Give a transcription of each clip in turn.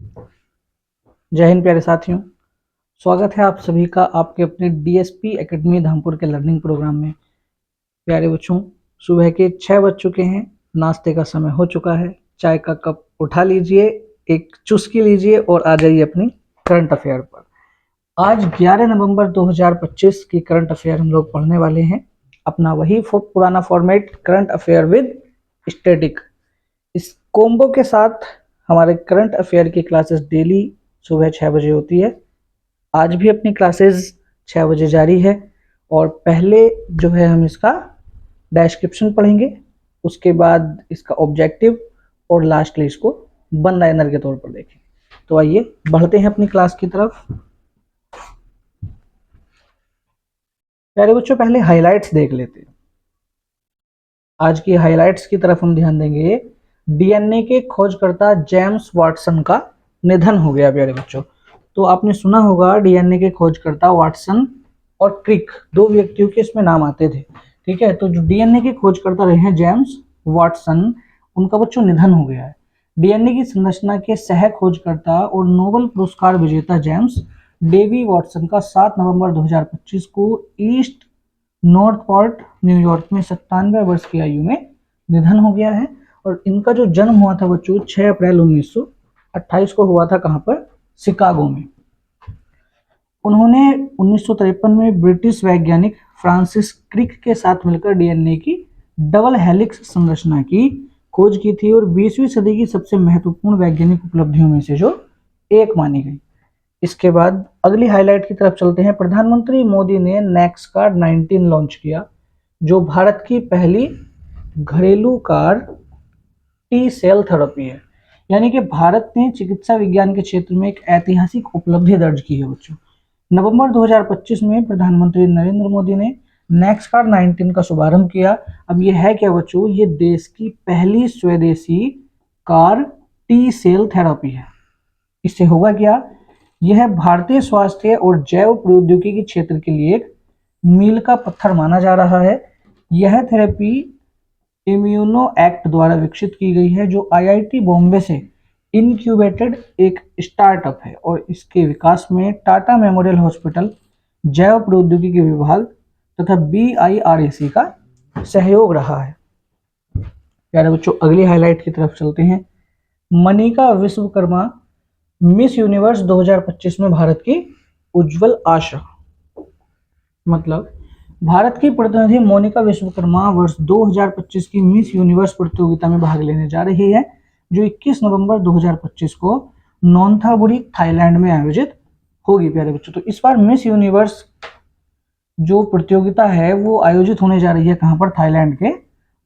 जय हिंद प्यारे साथियों, स्वागत है आप सभी का आपके अपने डीएसपी एकेडमी धामपुर के लर्निंग प्रोग्राम में। प्यारे बच्चों, सुबह के 6 बज चुके हैं, नाश्ते का समय हो चुका है। चाय का कप उठा लीजिए, एक चुस्की लीजिए और आ जाइए अपनी करंट अफेयर पर। आज 11 नवंबर 2025 की करंट अफेयर हम लोग पढ़ने वाले हैं। अपना वही पुराना format, current affair with static. इस कोम्बो के साथ हमारे करंट अफेयर की क्लासेस डेली सुबह 6 बजे होती है। आज भी अपनी क्लासेस 6 बजे जारी है और पहले जो है हम इसका डिस्क्रिप्शन पढ़ेंगे, उसके बाद इसका ऑब्जेक्टिव और लास्टली इसको वन लाइनर के तौर पर देखें। तो आइए बढ़ते हैं अपनी क्लास की तरफ। प्यारे बच्चों, पहले हाइलाइट्स देख लेते हैं। आज की हाइलाइट्स की तरफ हम ध्यान देंगे। डीएनए के खोजकर्ता जेम्स वाटसन का निधन हो गया। प्यारे बच्चों, तो आपने सुना होगा डीएनए के खोजकर्ता वाटसन और क्रिक, दो व्यक्तियों के इसमें नाम आते थे। ठीक है, तो जो डीएनए के खोजकर्ता रहे हैं जेम्स वाटसन, उनका बच्चों निधन हो गया है। डीएनए की संरचना के सह खोजकर्ता और नोबेल पुरस्कार विजेता जेम्स डेवी वाटसन का 7 नवंबर 2025 को ईस्ट नॉर्थपोर्ट न्यूयॉर्क में 97 वर्ष की आयु में निधन हो गया है। और इनका जो जन्म हुआ था बच्चों 6 अप्रैल 1928 को हुआ था। कहां पर? शिकागो में। उन्होंने 1953 में ब्रिटिश वैज्ञानिक फ्रांसिस क्रिक के साथ मिलकर डीएनए की डबल हेलिक्स संरचना की खोज की थी और 20वीं सदी की सबसे महत्वपूर्ण वैज्ञानिक उपलब्धियों में से जो एक मानी गई। इसके बाद अगली हाईलाइट की तरफ चलते हैं। प्रधानमंत्री मोदी ने नेक्सकार्ड 19 लॉन्च किया, जो भारत की पहली घरेलू कार टी सेल थेरेपी है। यानी कि भारत ने चिकित्सा विज्ञान के क्षेत्र में एक ऐतिहासिक उपलब्धि दर्ज की है बच्चों। नवंबर 2025 में प्रधानमंत्री नरेंद्र मोदी ने नेक्सकार्ड 19 का शुभारंभ किया। अब ये है क्या बच्चों? ये देश की पहली स्वदेशी कार टी सेल थेरेपी है। इससे होगा क्या? यह भारतीय स्वास्थ्य और जैव प्रौद्योगिकी क्षेत्र के लिए एक मील का पत्थर माना जा रहा है। यह थेरेपी इम्यूनो एक्ट द्वारा विकसित की गई है, जो आईआईटी बॉम्बे से इनक्यूबेटेड एक स्टार्टअप है और इसके विकास में टाटा मेमोरियल हॉस्पिटल, जैव प्रौद्योगिकी विभाग तथा बीआईआरएसी का सहयोग रहा है। प्यारे बच्चों, अगली हाईलाइट की तरफ चलते हैं। मनिका विश्वकर्मा मिस यूनिवर्स 2025 में भारत की उज्जवल आशा। मतलब भारत की प्रतिनिधि मोनिका विश्वकर्मा वर्ष 2025 की मिस यूनिवर्स प्रतियोगिता में भाग लेने जा रही है, जो 21 नवंबर 2025 को नोंथाबुरी थाईलैंड में आयोजित होगी। प्यारे बच्चों, तो इस बार मिस यूनिवर्स जो प्रतियोगिता है वो आयोजित होने जा रही है कहां पर? थाईलैंड के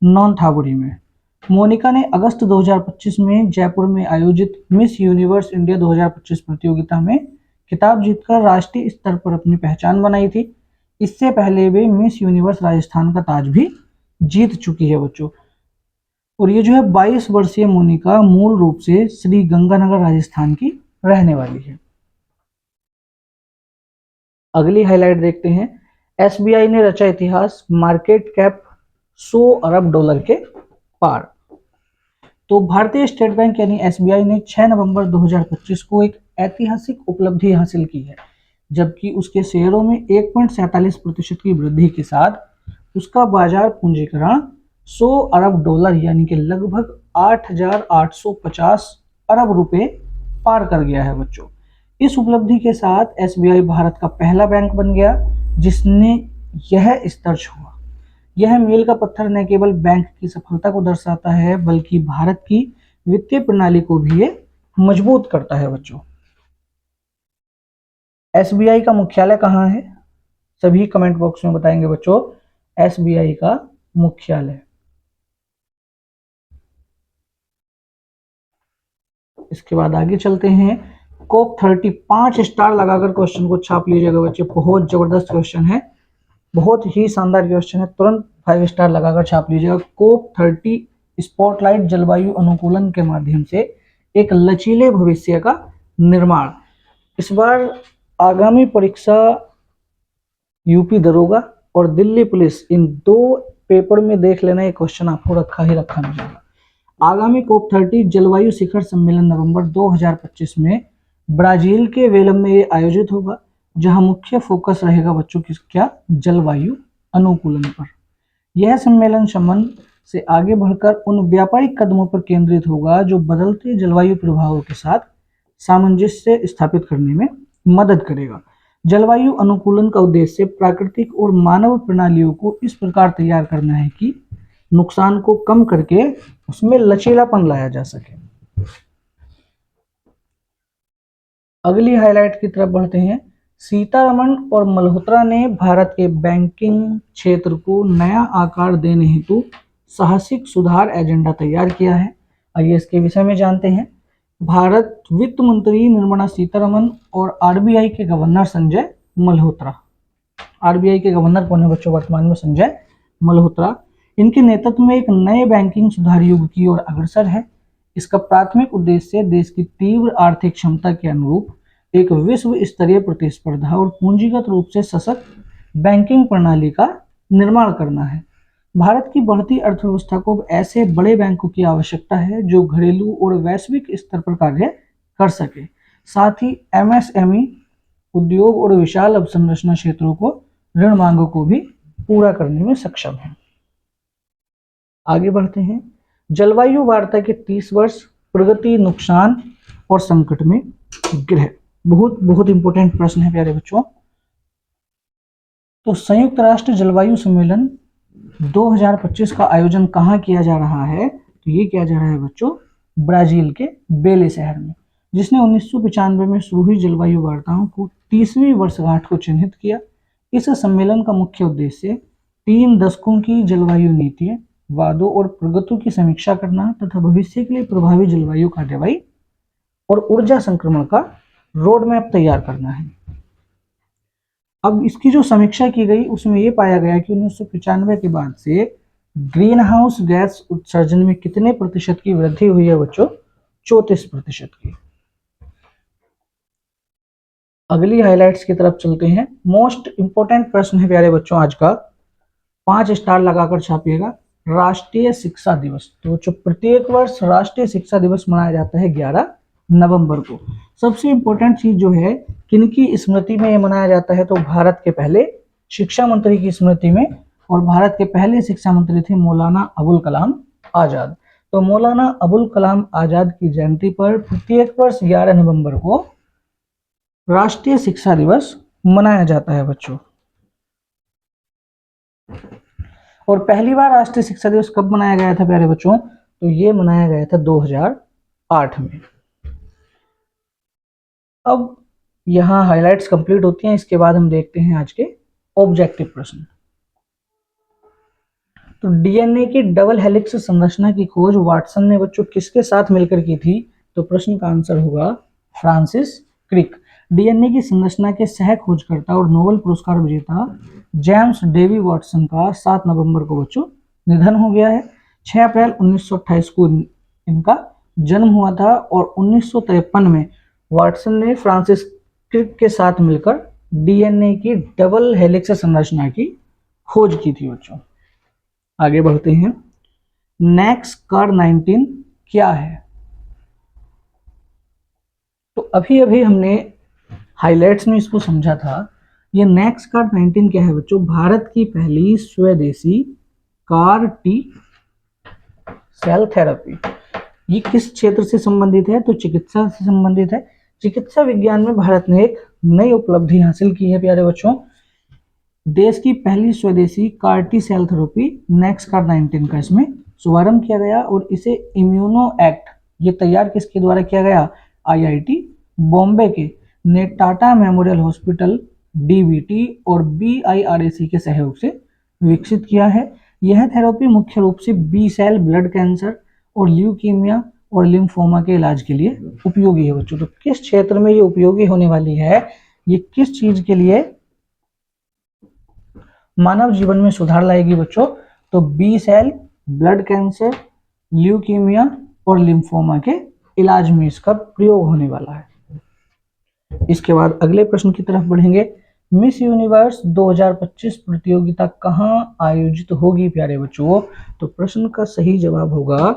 नोंथाबुरी में। मोनिका ने अगस्त 2025 में जयपुर में आयोजित मिस यूनिवर्स इंडिया 2025 प्रतियोगिता में खिताब जीतकर राष्ट्रीय स्तर पर अपनी पहचान बनाई थी। इससे पहले वे मिस यूनिवर्स राजस्थान का ताज भी जीत चुकी है बच्चों। और ये जो है 22 वर्षीय मोनिका मूल रूप से श्री गंगानगर राजस्थान की रहने वाली है। अगली हाईलाइट देखते हैं। एसबीआई ने रचा इतिहास, मार्केट कैप 100 अरब डॉलर के पार। तो भारतीय स्टेट बैंक यानी एसबीआई ने 6 नवंबर 2025 को एक ऐतिहासिक उपलब्धि हासिल की है, जबकि उसके शेयरों में 1.47% की वृद्धि के साथ उसका बाजार पूंजीकरण 100 अरब डॉलर यानी कि लगभग 8,850 अरब रुपए पार कर गया है बच्चों। इस उपलब्धि के साथ एसबीआई भारत का पहला बैंक बन गया जिसने यह स्तर छुआ। यह मील का पत्थर न केवल बैंक की सफलता को दर्शाता है, बल्कि भारत की वित्तीय प्रणाली को भी ये मजबूत करता है बच्चों। एसबीआई का मुख्यालय कहाँ है? सभी कमेंट बॉक्स में बताएंगे बच्चों एसबीआई का मुख्यालय। इसके बाद आगे चलते हैं। कोप 30 5 स्टार लगाकर क्वेश्चन को छाप लीजिएगा बच्चे। बहुत जबरदस्त क्वेश्चन है, बहुत ही शानदार क्वेश्चन है, तुरंत 5 स्टार लगाकर छाप लीजिएगा। कोप 30 स्पॉटलाइट जलवायु अनुकूलन के माध्यम से एक लचीले भविष्य का निर्माण। इस बार आगामी परीक्षा यूपी दरोगा और दिल्ली पुलिस, इन दो पेपर में देख लेना, ये क्वेश्चन आपको रखा ही रखा मिलेगा। आगामी COP 30 जलवायु शिखर सम्मेलन नवंबर 2025 में ब्राजील के वेलम में ये आयोजित होगा, जहां मुख्य फोकस रहेगा बच्चों की क्या, जलवायु अनुकूलन पर। यह सम्मेलन संबंध से आगे बढ़कर उन व्यापारिक कदमों पर केंद्रित होगा जो बदलते जलवायु प्रभावों के साथ सामंजस्य स्थापित करने में मदद करेगा। जलवायु अनुकूलन का उद्देश्य प्राकृतिक और मानव प्रणालियों को इस प्रकार तैयार करना है कि नुकसान को कम करके उसमें लचीलापन लाया जा सके। अगली हाईलाइट की तरफ बढ़ते हैं। सीतारमण और मल्होत्रा ने भारत के बैंकिंग क्षेत्र को नया आकार देने हेतु साहसिक सुधार एजेंडा तैयार किया है। आइए इसके विषय में जानते हैं। भारत वित्त मंत्री निर्मला सीतारमण और आरबीआई के गवर्नर संजय मल्होत्रा, आरबीआई के गवर्नर कौन है बच्चों वर्तमान में, संजय मल्होत्रा, इनके नेतृत्व में एक नए बैंकिंग सुधार युग की ओर अग्रसर है। इसका प्राथमिक उद्देश्य देश की तीव्र आर्थिक क्षमता के अनुरूप एक विश्व स्तरीय प्रतिस्पर्धा और पूंजीगत रूप से सशक्त बैंकिंग प्रणाली का निर्माण करना है। भारत की बढ़ती अर्थव्यवस्था को ऐसे बड़े बैंकों की आवश्यकता है जो घरेलू और वैश्विक स्तर पर कार्य कर सके, साथ ही एमएसएमई उद्योग और विशाल अवसंरचना क्षेत्रों को ऋण मांगों को भी पूरा करने में सक्षम है। आगे बढ़ते हैं। जलवायु वार्ता के 30 वर्ष, प्रगति, नुकसान और संकट में गृह। बहुत बहुत इंपॉर्टेंट प्रश्न है प्यारे बच्चों। तो संयुक्त राष्ट्र जलवायु सम्मेलन 2025 का आयोजन कहाँ किया जा रहा है? तो ये किया जा रहा है बच्चों ब्राजील के बेले शहर में, जिसने 1995 में शुरू हुई जलवायु वार्ताओं को 30वीं वर्षगांठ को चिन्हित किया। इस सम्मेलन का मुख्य उद्देश्य 3 दशकों की जलवायु नीतियों, वादों और प्रगति की समीक्षा करना तथा भविष्य के लिए प्रभावी जलवायु कार्रवाई और ऊर्जा संक्रमण का रोड मैप तैयार करना है। अब इसकी जो समीक्षा की गई उसमें यह पाया गया कि 1995 के बाद से ग्रीन हाउस गैस उत्सर्जन में कितने प्रतिशत की वृद्धि हुई है बच्चों? 34% की। अगली हाइलाइट्स की तरफ चलते हैं। मोस्ट इंपोर्टेंट प्रश्न है प्यारे बच्चों आज का, 5 स्टार लगाकर छापिएगा। राष्ट्रीय शिक्षा दिवस, तो बच्चों प्रत्येक वर्ष राष्ट्रीय शिक्षा दिवस मनाया जाता है 11 नवंबर को। सबसे इंपॉर्टेंट चीज जो है किनकी स्मृति में ये मनाया जाता है? तो भारत के पहले शिक्षा मंत्री की स्मृति में, और भारत के पहले शिक्षा मंत्री थे मौलाना अबुल कलाम आजाद। तो मौलाना अबुल कलाम आजाद की जयंती पर प्रत्येक वर्ष 11 नवंबर को राष्ट्रीय शिक्षा दिवस मनाया जाता है बच्चों। और पहली बार राष्ट्रीय शिक्षा दिवस कब मनाया गया था प्यारे बच्चों? तो ये मनाया गया था 2008 में। अब यहां हाइलाइट्स कंप्लीट होती हैं, इसके बाद हम देखते हैं आज के ऑब्जेक्टिव प्रश्न। तो डीएनए की डबल हेलिक्स संरचना की खोज वाटसन ने बच्चों किसके साथ मिलकर की थी? तो प्रश्न का आंसर होगा फ्रांसिस क्रिक। डीएनए की संरचना के सह खोजकर्ता और नोबेल पुरस्कार विजेता जेम्स डेवी वाटसन का 7 नवंबर को बच्चों निधन हो गया है। 6 अप्रैल 1928 को इनका जन्म हुआ था और 1953 में वाटसन ने फ्रांसिस क्रिक के साथ मिलकर डीएनए की डबल हेलिक्स संरचना की खोज की थी बच्चों। आगे बढ़ते हैं। NACS-CAR19 क्या है? तो अभी अभी हमने हाइलाइट्स में इसको समझा था। ये NACS-CAR19 क्या है बच्चों? भारत की पहली स्वदेशी कार टी सेल थेरेपी। ये किस क्षेत्र से संबंधित है? तो चिकित्सा से संबंधित है। चिकित्सा विज्ञान में भारत ने एक नई उपलब्धि हासिल की है प्यारे बच्चों। देश की पहली स्वदेशी car T cell therapy NACS-CAR19 का इसमें शुभारंभ किया गया और इसे इम्यूनो एक्ट ये तैयार किसके द्वारा किया गया? IIT बॉम्बे के ने टाटा मेमोरियल हॉस्पिटल DBT और BIRAC के सहयोग से विकसित किया है। यह थेरेपी मुख्य रूप से बी सेल ब्लड कैंसर और ल्यूकीमिया और लिम्फोमा के इलाज के लिए उपयोगी है बच्चों। तो किस क्षेत्र में ये उपयोगी होने वाली है? ये किस चीज के लिए मानव जीवन में सुधार लाएगी बच्चों? तो B cell blood cancer, leukaemia और लिम्फोमा के इलाज में इसका प्रयोग होने वाला है। इसके बाद अगले प्रश्न की तरफ बढ़ेंगे। मिस यूनिवर्स 2025 प्रतियोगिता कहां आयोजित होगी प्यारे बच्चों? तो प्रश्न का सही जवाब होगा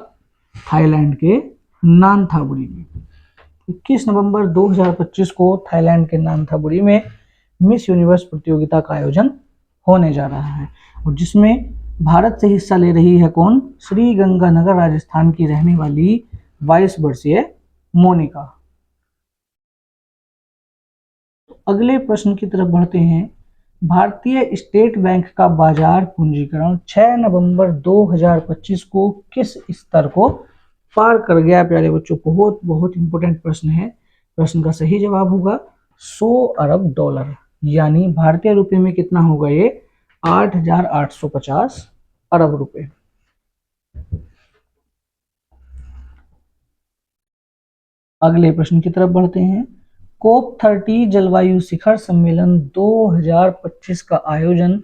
थाईलैंड के नानथाबुरी में। 21 नवंबर 2025 को थाईलैंड के नानथाबुरी में मिस यूनिवर्स प्रतियोगिता का आयोजन होने जा रहा है, और जिसमें भारत से हिस्सा ले रही है कौन? श्री गंगानगर राजस्थान की रहने वाली 22 वर्षीय मोनिका। अगले प्रश्न की तरफ बढ़ते हैं। भारतीय स्टेट बैंक का बाजार पूंजीकरण 6 नवंबर 2025 को किस स्तर को पार कर गया? प्यारे बच्चों, बहुत बहुत इंपॉर्टेंट प्रश्न है। प्रश्न का सही जवाब होगा 100 अरब डॉलर, यानी भारतीय रुपए में कितना होगा ये? 8,850 अरब रुपए। अगले प्रश्न की तरफ बढ़ते हैं। कोप 30 जलवायु शिखर सम्मेलन 2025 का आयोजन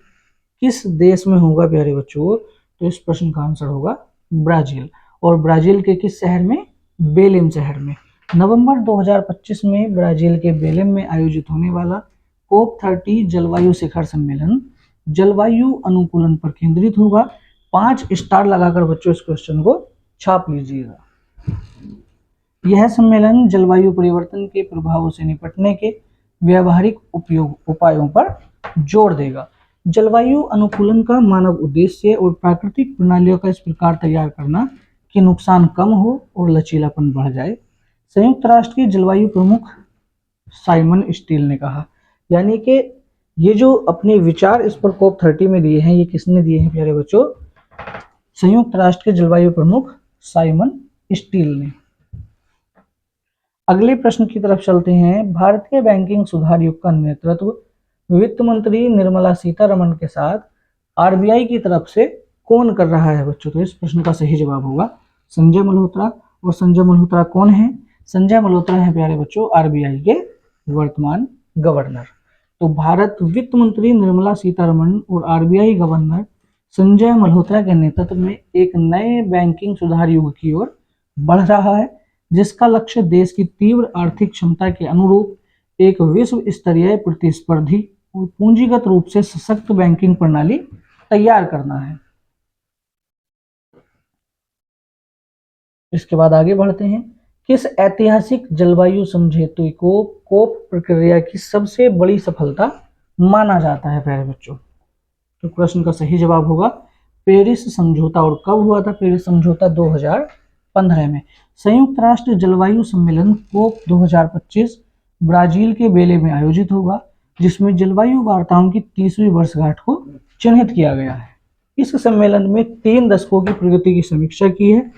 किस देश में होगा प्यारे बच्चों? तो इस प्रश्न का आंसर होगा ब्राजील, और ब्राजील के किस शहर में? बेलेम शहर में। नवंबर 2025 में ब्राजील के बेलेम में आयोजित होने वाला कोप 30 जलवायु शिखर सम्मेलन जलवायु अनुकूलन पर केंद्रित होगा। 5 स्टार लगाकर बच्चों इस क्वेश्चन को छाप लीजिएगा। यह सम्मेलन जलवायु परिवर्तन के प्रभावों से निपटने के व्यावहारिक उपायों पर जोर देगा। जलवायु अनुकूलन का मानव उद्देश्य और प्राकृतिक प्रणालियों का इस प्रकार तैयार करना कि नुकसान कम हो और लचीलापन बढ़ जाए। संयुक्त राष्ट्र के जलवायु प्रमुख साइमन स्टील ने कहा, यानी कि ये जो अपने विचार इस पर कोप 30 में दिए हैं, ये किसने दिए हैं प्यारे बच्चों? संयुक्त राष्ट्र के जलवायु प्रमुख साइमन स्टील ने। अगले प्रश्न की तरफ चलते हैं। भारतीय बैंकिंग सुधार आयोग का नेतृत्व वित्त मंत्री निर्मला सीतारमण के साथ आरबीआई की तरफ से कौन कर रहा है बच्चों? तो इस प्रश्न का सही जवाब होगा संजय मल्होत्रा। और संजय मल्होत्रा कौन है? संजय मल्होत्रा है प्यारे बच्चों आरबीआई के वर्तमान गवर्नर। तो भारत वित्त मंत्री निर्मला सीतारमण और आरबीआई गवर्नर संजय मल्होत्रा के नेतृत्व में एक नए बैंकिंग सुधार युग की ओर बढ़ रहा है, जिसका लक्ष्य देश की तीव्र आर्थिक क्षमता के अनुरूप एक विश्व स्तरीय प्रतिस्पर्धी और पूंजीगत रूप से सशक्त बैंकिंग प्रणाली तैयार करना है। इसके बाद आगे बढ़ते हैं। किस ऐतिहासिक जलवायु समझौते को कोप प्रक्रिया की सबसे बड़ी सफलता माना जाता है प्यारे बच्चों? तो प्रश्न का सही जवाब होगा पेरिस समझौता। और कब हुआ था पेरिस समझौता? 2015 में। संयुक्त राष्ट्र जलवायु सम्मेलन कोप 2025 ब्राजील के बेले में आयोजित होगा, जिसमें जलवायु वार्ताओं की 30वीं वर्षगांठ को चिन्हित किया गया है। इस सम्मेलन में 3 दशकों की प्रगति की समीक्षा की है,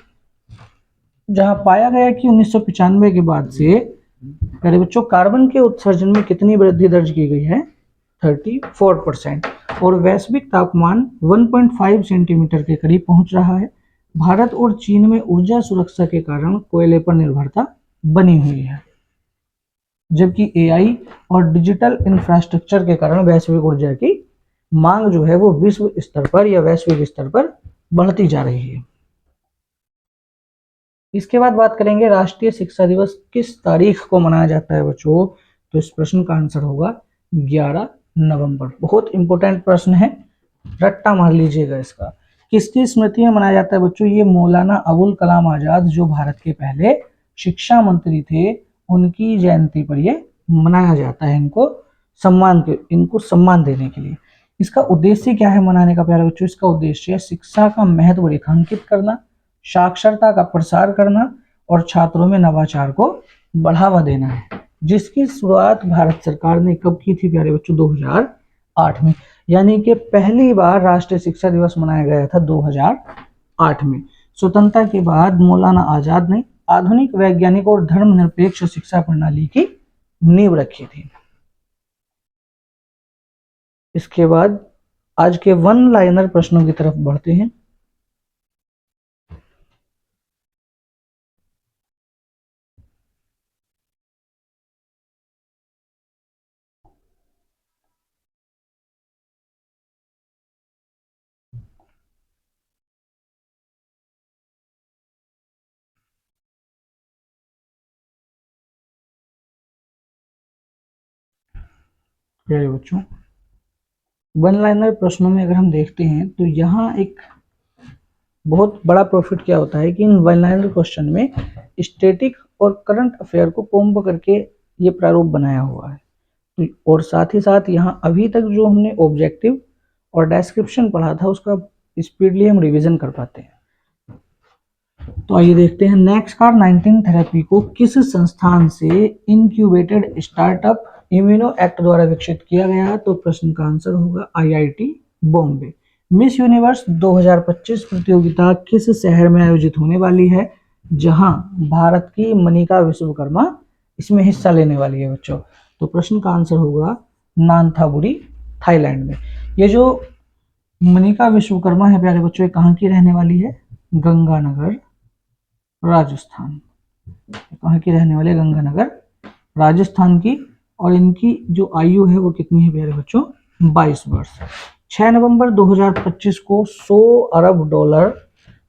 जहां पाया गया कि 1995 के बाद से प्यारे बच्चों कार्बन के उत्सर्जन में कितनी वृद्धि दर्ज की गई है? 34%। और वैश्विक तापमान 1.5 सेंटीमीटर के करीब पहुंच रहा है। भारत और चीन में ऊर्जा सुरक्षा के कारण कोयले पर निर्भरता बनी हुई है, जबकि एआई और डिजिटल इंफ्रास्ट्रक्चर के कारण वैश्विक ऊर्जा की मांग जो है वो विश्व स्तर पर या वैश्विक स्तर पर बढ़ती जा रही है। इसके बाद बात करेंगे राष्ट्रीय शिक्षा दिवस किस तारीख को मनाया जाता है बच्चों? तो इस प्रश्न का आंसर होगा 11 नवंबर। बहुत इंपॉर्टेंट प्रश्न है, रट्टा मार लीजिएगा इसका। किसकी स्मृति में मनाया जाता है बच्चों? ये मौलाना अबुल कलाम आजाद, जो भारत के पहले शिक्षा मंत्री थे, उनकी जयंती पर ये मनाया जाता है। इनको सम्मान देने के लिए। इसका उद्देश्य क्या है मनाने का प्यारे बच्चों? इसका उद्देश्य शिक्षा का महत्व रेखांकित करना, साक्षरता का प्रसार करना और छात्रों में नवाचार को बढ़ावा देना है, जिसकी शुरुआत भारत सरकार ने कब की थी प्यारे बच्चों? 2008 में। यानी कि पहली बार राष्ट्रीय शिक्षा दिवस मनाया गया था 2008 में। स्वतंत्रता के बाद मौलाना आजाद ने आधुनिक वैज्ञानिक और धर्मनिरपेक्ष शिक्षा प्रणाली की नींव रखी थी। इसके बाद आज के वन लाइनर प्रश्नों की तरफ बढ़ते हैं। प्यारे बच्चों, वन लाइनर प्रश्नों में अगर हम देखते हैं तो यहाँ एक बहुत बड़ा प्रॉफिट क्या होता है कि इन बाइनरी क्वेश्चन में स्टैटिक और करंट अफेयर को कॉम्बो करके ये प्रारूप बनाया हुआ है। और साथ ही साथ यहाँ अभी तक जो हमने ऑब्जेक्टिव और डिस्क्रिप्शन पढ़ा था उसका स्पीडली हम रिवीजन कर पाते हैं। तो आइए देखते हैं नेक्स्ट कार 19 थेरेपी को किस संस्थान से इनक्यूबेटेड स्टार्टअप इम्यूनो एक्ट द्वारा विकसित किया गया। तो प्रश्न का आंसर होगा आईआईटी बॉम्बे। मिस यूनिवर्स 2025 प्रतियोगिता किस शहर में आयोजित होने वाली है, जहां भारत की मनिका विश्वकर्मा इसमें हिस्सा लेने वाली है बच्चों। तो प्रश्न का आंसर होगा नांथाबुरी, थाईलैंड में। ये जो मनिका विश्वकर्मा है प्यारे बच्चों, ये कहाँ की रहने वाली है, गंगानगर, राजस्थान। कहाँ की रहने वाली है, गंगानगर, राजस्थान की। और इनकी जो आयु है वो कितनी है प्यारे बच्चों, 22 वर्ष। 6 नवंबर 2025 को 100 अरब डॉलर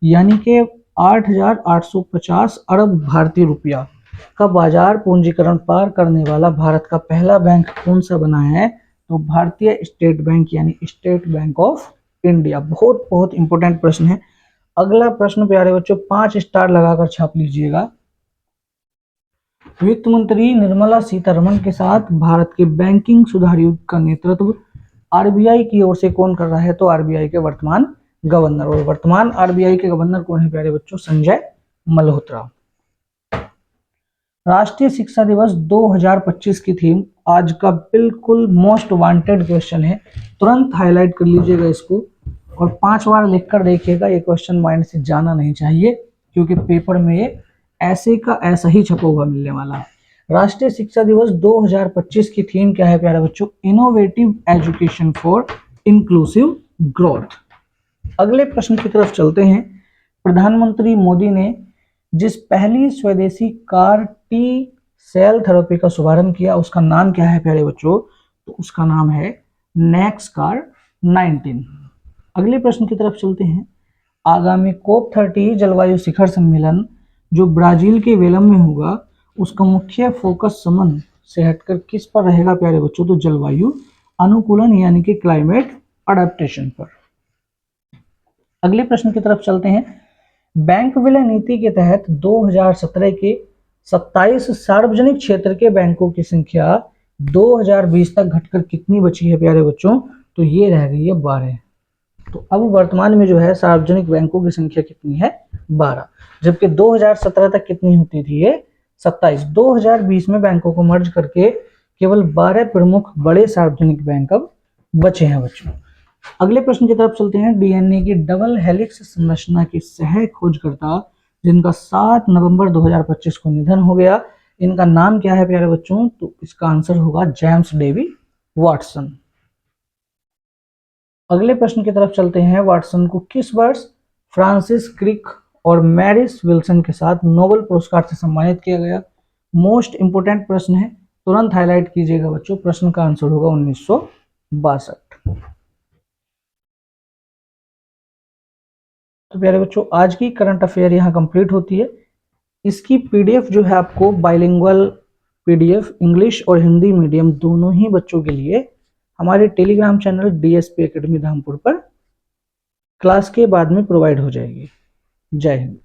यानी कि 8,850 अरब भारतीय रुपया का बाजार पूंजीकरण पार करने वाला भारत का पहला बैंक कौन सा बना है। तो भारतीय स्टेट बैंक यानी स्टेट बैंक ऑफ इंडिया। बहुत बहुत इंपॉर्टेंट प्रश्न है। अगला प्रश्न प्यारे बच्चों 5 स्टार लगाकर छाप लीजिएगा। वित्त मंत्री निर्मला सीतारमण के साथ भारत के बैंकिंग सुधार युग का नेतृत्व आरबीआई की ओर से कौन कर रहा है। तो आरबीआई के वर्तमान गवर्नर। और वर्तमान आरबीआई के गवर्नर कौन है प्यारे बच्चों, संजय मल्होत्रा। राष्ट्रीय शिक्षा दिवस 2025 की थीम आज का बिल्कुल मोस्ट वांटेड क्वेश्चन है, तुरंत हाईलाइट कर लीजिएगा इसको और 5 बार लिखकर देखिएगा। ये क्वेश्चन माइंड से जाना नहीं चाहिए क्योंकि पेपर में ये ऐसे का ऐसा ही छपा हुआ मिलने वाला है। राष्ट्रीय शिक्षा दिवस 2025 की थीम क्या है प्यारे बच्चों, innovative education for inclusive growth. अगले प्रश्न की तरफ चलते हैं। प्रधानमंत्री मोदी ने जिस पहली स्वदेशी कार टी सेल थेरेपी का शुभारंभ किया उसका नाम क्या है प्यारे बच्चों, तो उसका नाम है नेक्स कार 19। अगले प्रश्न की तरफ चलते हैं। आगामी कोप 30 जलवायु शिखर सम्मेलन जो ब्राजील के वेलम में होगा उसका मुख्य फोकस समन से हटकर किस पर रहेगा प्यारे बच्चों, तो जलवायु अनुकूलन यानी कि क्लाइमेट अडेप्टेशन पर। अगले प्रश्न की तरफ चलते हैं। बैंक विलय नीति के तहत 2017 के 27 सार्वजनिक क्षेत्र के बैंकों की संख्या 2020 तक घटकर कितनी बची है प्यारे बच्चों, तो ये रह गई है 12। तो अब वर्तमान में जो है सार्वजनिक बैंकों की संख्या कितनी है, 12, जबकि 2017 तक कितनी होती थी, ये 27। 2020 में बैंकों को मर्ज करके केवल 12 प्रमुख बड़े सार्वजनिक बैंक अब बचे हैं बच्चों। अगले प्रश्न की तरफ चलते हैं। डीएनए की डबल हेलिक्स संरचना की सह खोजकर्ता जिनका 7 नवंबर 2025 को निधन हो गया, इनका नाम क्या है प्यारे बच्चों, तो इसका आंसर होगा जेम्स डेवी वाटसन। अगले प्रश्न की तरफ चलते हैं। वाटसन को किस वर्ष फ्रांसिस क्रिक और मैरिस विल्सन के साथ नोबेल पुरस्कार से सम्मानित किया गया। मोस्ट इंपोर्टेंट प्रश्न है, तुरंत हाईलाइट कीजिएगा बच्चों। प्रश्न का आंसर होगा 1962। तो प्यारे बच्चों आज की करंट अफेयर यहाँ कंप्लीट होती है। इसकी पीडीएफ जो है आपको बाइलिंगुअल पीडीएफ इंग्लिश और हिंदी मीडियम दोनों ही बच्चों के लिए हमारे Telegram channel DSP academy Dhampur पर क्लास के बाद में प्रोवाइड हो जाएगी। जय हिंद।